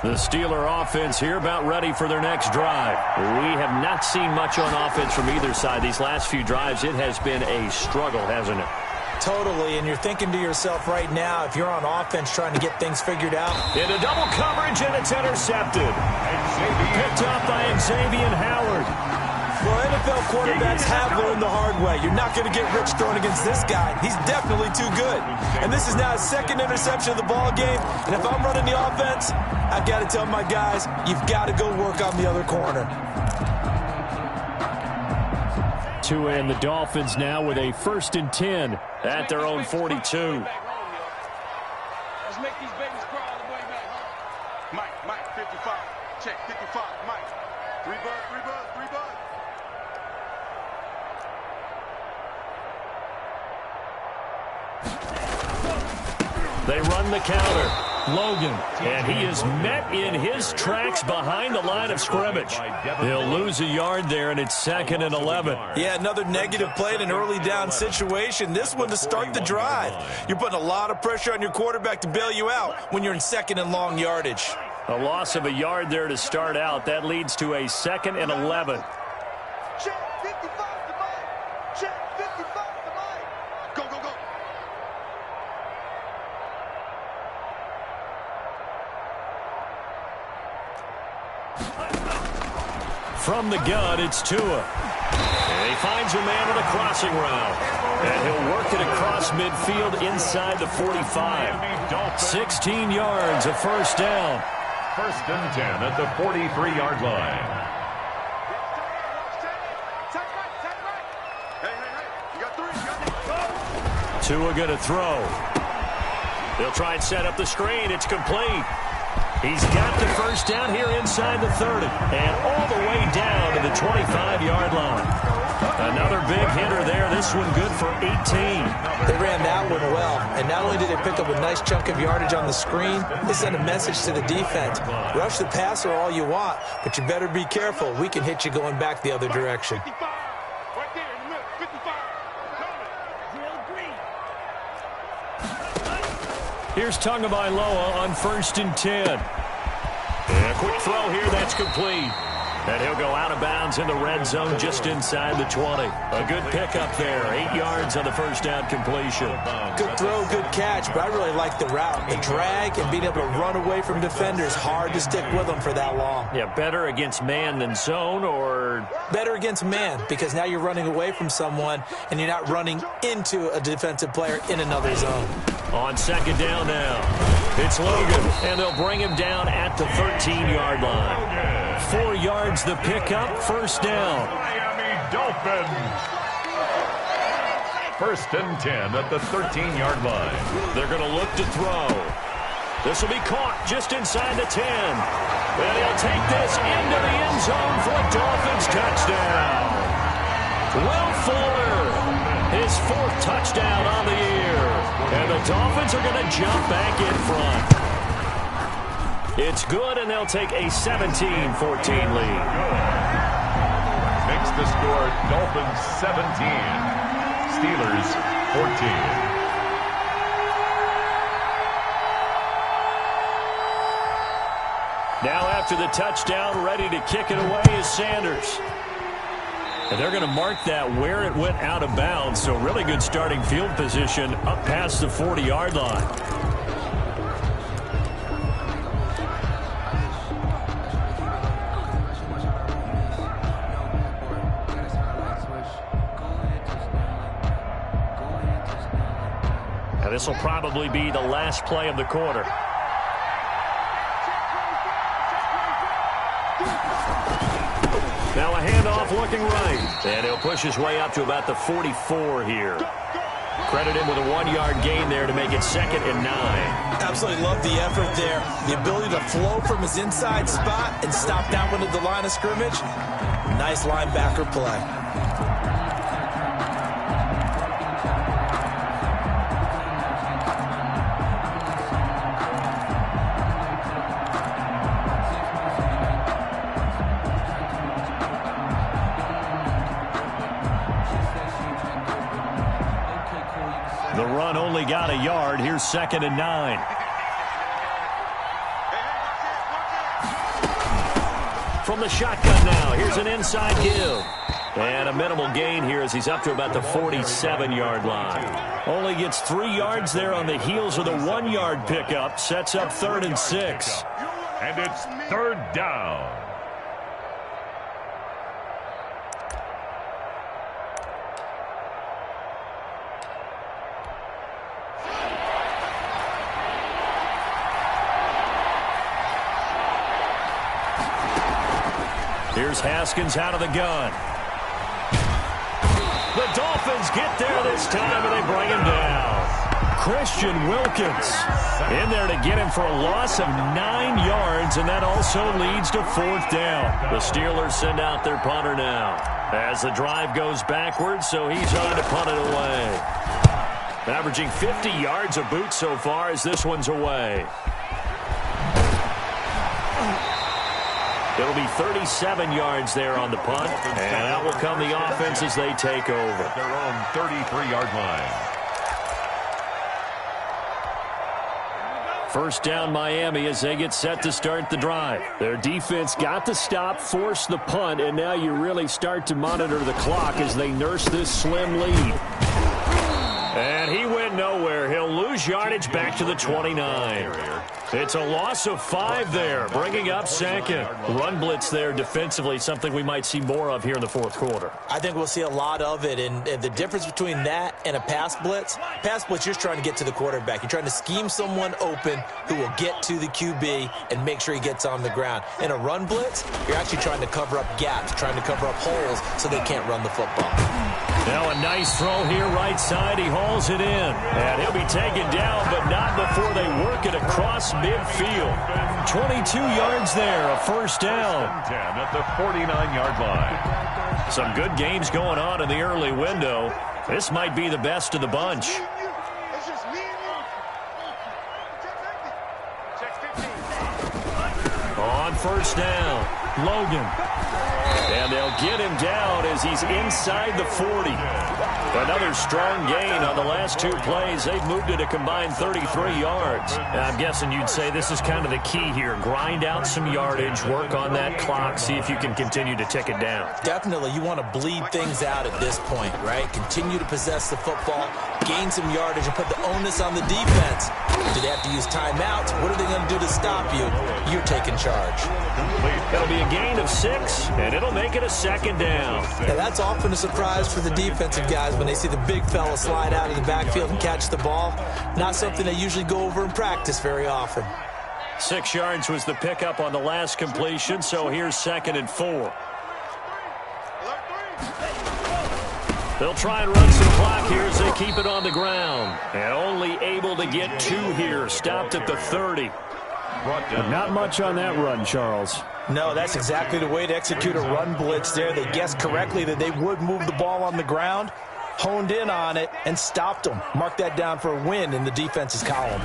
The Steeler offense here about ready for their next drive. We have not seen much on offense from either side. These last few drives, it has been a struggle, hasn't it? Totally, and you're thinking to yourself right now, if you're on offense trying to get things figured out. Into double coverage, and it's intercepted. Picked up by Xavier Howard. Well, NFL quarterbacks have learned the hard way. You're not going to get rich throwing against this guy. He's definitely too good. And this is now his second interception of the ball game. And if I'm running the offense, I've got to tell my guys, you've got to go work on the other corner. Tua and the Dolphins now with a 1st and 10 at their own 42. Let's make these babies crawl all the way back. Mike, 55. Check, 55, Mike. 3 bud. They run the counter. Logan. And he is met in his tracks behind the line of scrimmage. He'll lose a yard there, and it's 2nd and 11. Yeah, another negative play in an early down situation. This one to start the drive. You're putting a lot of pressure on your quarterback to bail you out when you're in 2nd and long yardage. A loss of a yard there to start out. That leads to a 2nd and 11. Check, 55 to Mike. Check, 55 to Mike. Go. From the gun, it's Tua. And he finds a man on a crossing route. And he'll work it across midfield inside the 45. 16 yards, a first down. 1st and 10 at the 43-yard line. Tua going to throw. They'll try and set up the screen. It's complete. He's got the first down here inside the 30. And all the way down to the 25-yard line. Another big hitter there. This one good for 18. They ran that one well, and not only did they pick up a nice chunk of yardage on the screen, they sent a message to the defense. Rush the passer all you want, but you better be careful. We can hit you going back the other direction. Here's Tagovailoa on 1st and 10. And a quick throw here, that's complete. And he'll go out of bounds in the red zone just inside the 20. A good pickup there. 8 yards on the first down completion. Good throw, good catch, but I really like the route. The drag and being able to run away from defenders. Hard to stick with them for that long. Yeah, better against man than zone, or? Better against man, because now you're running away from someone and you're not running into a defensive player in another zone. On 2nd down now, it's Logan, and they'll bring him down at the 13-yard line. 4 yards the pickup, 1st down. Miami Dolphins. 1st and 10 at the 13-yard line. They're going to look to throw. This will be caught just inside the 10. And he'll take this into the end zone for a Dolphins touchdown. Will Fuller, his 4th touchdown on the year. And the Dolphins are going to jump back in front. It's good, and they'll take a 17-14 lead. Makes the score Dolphins 17, Steelers 14. Now after the touchdown, ready to kick it away is Sanders. And they're going to mark that where it went out of bounds, so really good starting field position up past the 40-yard line. Now this will probably be the last play of the quarter. Now a handoff looking right. And he'll push his way up to about the 44 here. Credit him with a 1-yard gain there to make it 2nd and 9. Absolutely love the effort there. The ability to flow from his inside spot and stop that one at the line of scrimmage. Nice linebacker play. The run only got a yard. Here's 2nd and 9. From the shotgun now, here's an inside give. And a minimal gain here as he's up to about the 47-yard line. Only gets 3 yards there on the heels of the 1-yard pickup. Sets up 3rd and 6. And it's 3rd down. Here's Haskins out of the gun. The Dolphins get there this time, and they bring him down. Christian Wilkins in there to get him for a loss of 9 yards, and that also leads to 4th down. The Steelers send out their punter now as the drive goes backwards, so he's on to punt it away. Averaging 50 yards a boot so far as this one's away. It'll be 37 yards there on the punt, and out will come the offense as they take over. Their own 33-yard line. 1st down Miami as they get set to start the drive. Their defense got the stop, forced the punt, and now you really start to monitor the clock as they nurse this slim lead. And he went nowhere. He'll lose yardage back to the 29. It's a loss of 5 there, bringing up 2nd. Run blitz there defensively, something we might see more of here in the 4th quarter. I think we'll see a lot of it, and the difference between that and a pass blitz, you're just trying to get to the quarterback. You're trying to scheme someone open who will get to the QB and make sure he gets on the ground. In a run blitz, you're actually trying to cover up gaps, trying to cover up holes so they can't run the football. Now a nice throw here right side. He hauls it in. And he'll be taken down, but not before they work it across midfield. 22 yards there, a first down. 10 at the 49-yard line. Some good games going on in the early window. This might be the best of the bunch. On first down, Logan. And they'll get him down as he's inside the 40. Another strong gain on the last two plays. They've moved it a combined 33 yards. Now, I'm guessing you'd say this is kind of the key here. Grind out some yardage, work on that clock, see if you can continue to tick it down. Definitely, you want to bleed things out at this point, right? Continue to possess the football, gain some yardage, and put the onus on the defense. Do they have to use timeouts? What are they going to do to stop you? You're taking charge. That'll be a gain of 6, and it'll make it a second down. Yeah, that's often a surprise for the defensive guys when they see the big fella slide out of the backfield and catch the ball. Not something they usually go over in practice very often. 6 yards was the pickup on the last completion, so here's 2nd and 4. They'll try and run some clock here as they keep it on the ground. And only able to get 2 here, stopped at the 30. But not much on that run, Charles. No, that's exactly the way to execute a run blitz there. They guessed correctly that they would move the ball on the ground, honed in on it, and stopped them. Mark that down for a win in the defense's column.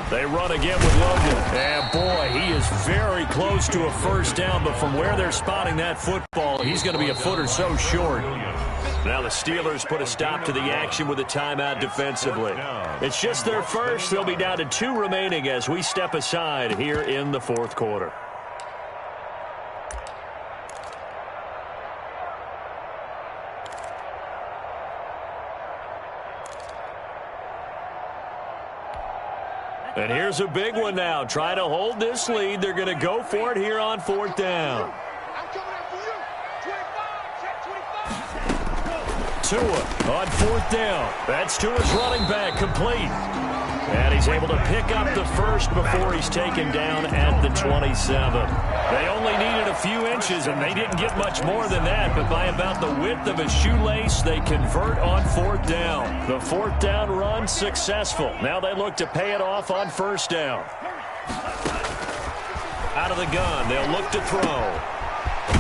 They run again with Logan. And boy, he is very close to a first down, but from where they're spotting that football, he's going to be a foot or so short. Now the Steelers put a stop to the action with a timeout defensively. It's just their first. They'll be down to 2 remaining as we step aside here in the 4th quarter. And here's a big one now. Try to hold this lead. They're going to go for it here on 4th down. Tua on 4th down. That's Tua's running back, complete. And he's able to pick up the first before he's taken down at the 27. They only needed a few inches, and they didn't get much more than that. But by about the width of a shoelace, they convert on 4th down. The 4th down run successful. Now they look to pay it off on 1st down. Out of the gun, they'll look to throw.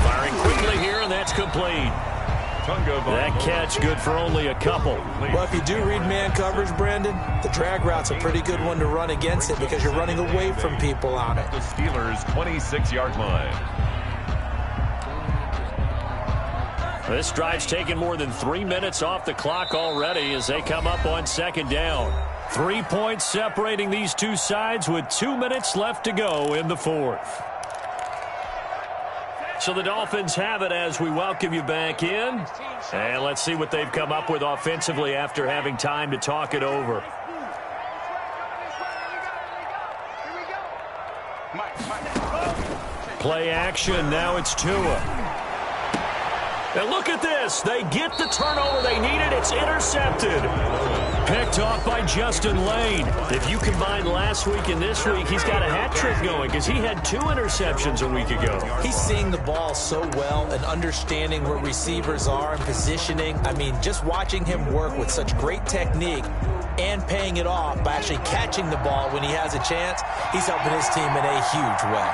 Firing quickly here, and that's complete. That catch good for only a couple. Well, if you do read man coverage, Brandon, the drag route's a pretty good one to run against it because you're running away from people on it. The Steelers' 26-yard line. This drive's taken more than 3 minutes off the clock already as they come up on 2nd down. 3 points separating these two sides with 2 minutes left to go in the 4th. So the Dolphins have it as we welcome you back in. And let's see what they've come up with offensively after having time to talk it over. Play action. Now it's Tua. And look at this. They get the turnover they needed. It's intercepted. Picked off by Justin Lane. If you combine last week and this week, he's got a hat trick going because he had 2 interceptions a week ago. He's seeing the ball so well and understanding where receivers are and positioning. I mean, just watching him work with such great technique and paying it off by actually catching the ball when he has a chance, he's helping his team in a huge way.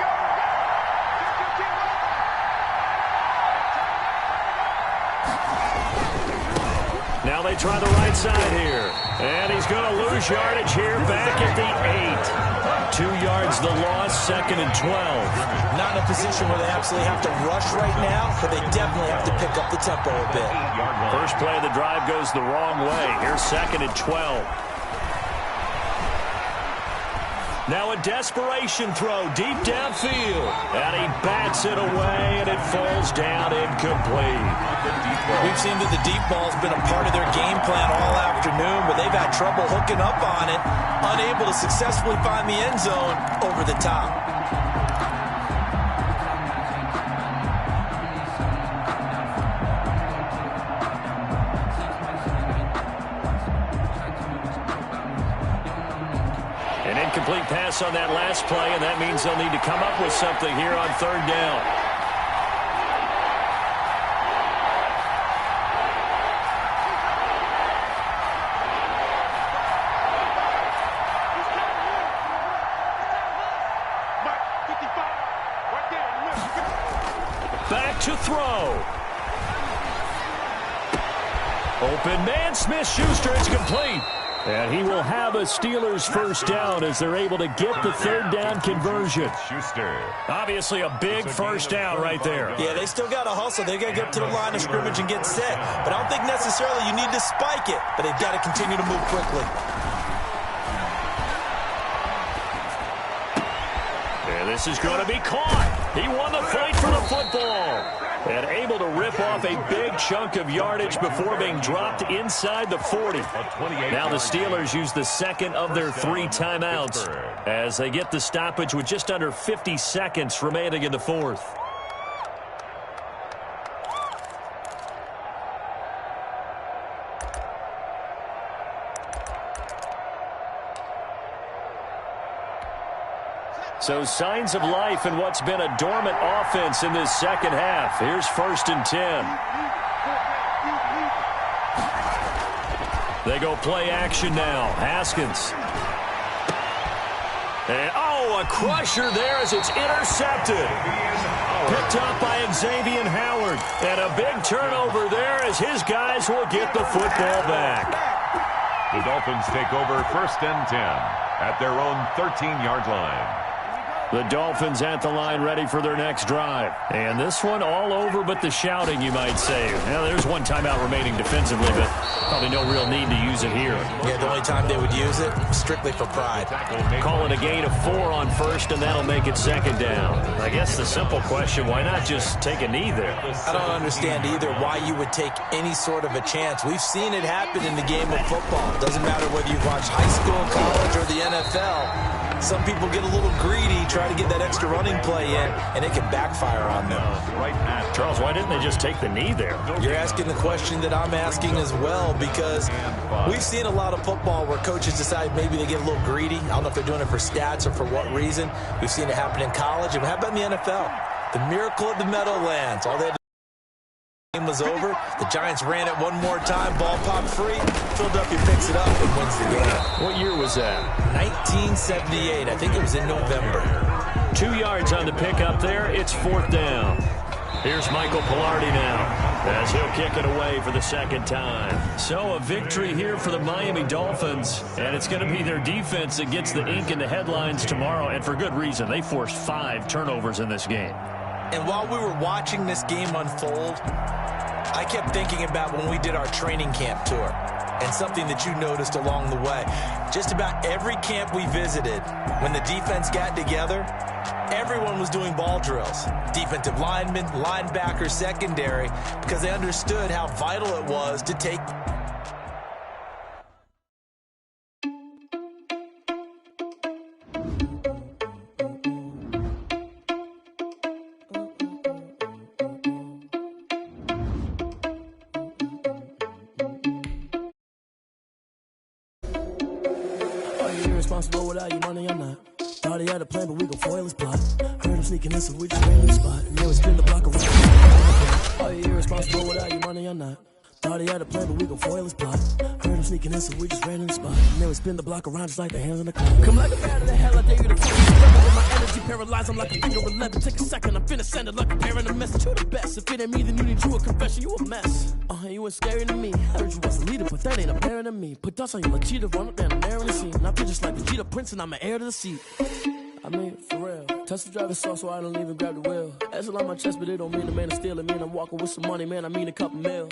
Now they try the right side here. And he's going to lose yardage here back at the 8. 2 yards the loss, 2nd and 12. Not in a position where they absolutely have to rush right now, but they definitely have to pick up the tempo a bit. First play of the drive goes the wrong way. Here's 2nd and 12. Now a desperation throw deep downfield. And he bats it away, and it falls down incomplete. We've seen that the deep ball's been a part of their game plan all afternoon, but they've had trouble hooking up on it, unable to successfully find the end zone over the top. An incomplete pass on that last play, and that means they'll need to come up with something here on 3rd down. to throw. Open man, Smith-Schuster, it's complete. And he will have a Steelers first down as they're able to get the third down conversion. Obviously a big first down right there. Yeah, they still got to hustle. They got to get to the line of scrimmage and get set. But I don't think necessarily you need to spike it, but they've got to continue to move quickly. And this is going to be caught. He won the fight for the football. And able to rip off a big chunk of yardage before being dropped inside the 40. Now the Steelers use the second of their 3 timeouts as they get the stoppage with just under 50 seconds remaining in the fourth. So signs of life in what's been a dormant offense in this second half. Here's 1st and 10. They go play action now. Haskins. And, a crusher there as it's intercepted. Picked up by Xavier Howard. And a big turnover there as his guys will get the football back. The Dolphins take over 1st and 10 at their own 13-yard line. The Dolphins at the line ready for their next drive. And this one all over but the shouting, you might say. Now, there's one timeout remaining defensively, but probably no real need to use it here. Yeah, the only time they would use it, strictly for pride. Call it a gain of 4 on first, and that'll make it second down. I guess the simple question, why not just take a knee there? I don't understand either why you would take any sort of a chance. We've seen it happen in the game of football. It doesn't matter whether you've watched high school, college, or the NFL. Some people get a little greedy, try to get that extra running play in, and it can backfire on them. Charles, why didn't they just take the knee there? You're asking the question that I'm asking as well, because we've seen a lot of football where coaches decide maybe they get a little greedy. I don't know if they're doing it for stats or for what reason. We've seen it happen in college, and how about in the NFL? The miracle of the Meadowlands. All they had to do was over. The Giants ran it one more time. Ball popped free. Philadelphia picks it up and wins the game. What year was that? 1978. I think it was in November. 2 yards on the pickup there. It's 4th down. Here's Michael Pilardi now as he'll kick it away for the second time. So a victory here for the Miami Dolphins, and it's going to be their defense that gets the ink in the headlines tomorrow, and for good reason. They forced 5 turnovers in this game. And while we were watching this game unfold, I kept thinking about when we did our training camp tour and something that you noticed along the way. Just about every camp we visited, when the defense got together, everyone was doing ball drills. Defensive linemen, linebackers, secondary, because they understood how vital it was to take responsible without your money, I'm not. Thought he had a plan, but we gon' foil his plot. Heard him sneaking in, so we just ran in the spot. And then we spin the block around. Oh, you irresponsible without your money, I'm not. Thought he had a plan, but we gon' foil his plot. Heard him sneaking in, so we just ran in the spot. And then we spin the block around just like the hands on the clock. Come like a bat of the hell, I dare you to fucking struggle with my energy paralyzed. I'm like a finger 11. Take a second, I'm finna send it like a parent a message. You're the best. If it ain't me, then you need you a confession. You a mess. You ain't scary to me. Heard you was a leader, but that ain't apparent to me. Put dust on you like cheetah, run up down the air in the scene. And I feel just like the Jeter Prince, and I'm an heir to the seat. I mean, for real. Touch the driver's soft, so I don't even grab the wheel. That's on my chest, but it don't mean the man is stealing. Man, I'm walking with some money, man. I mean a couple mil.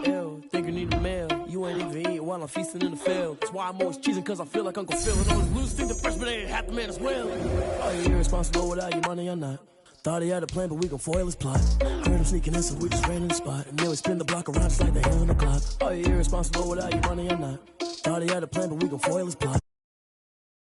Ew, think you need a meal. You ain't even eating while I'm feasting in the field. That's why I'm always cheesing, cause I feel like Uncle Phil. And always lose, think the freshman ain't half the man as well. Oh, you irresponsible without your money, I'm not. Thought he had a plan, but we gon' foil his plot. Heard him sneaking in, so we just ran in the spot. And then we spin the block around just like the hands on the clock. Oh, you irresponsible without your money, I'm not. Thought he had a plan, but we gon' foil his plot.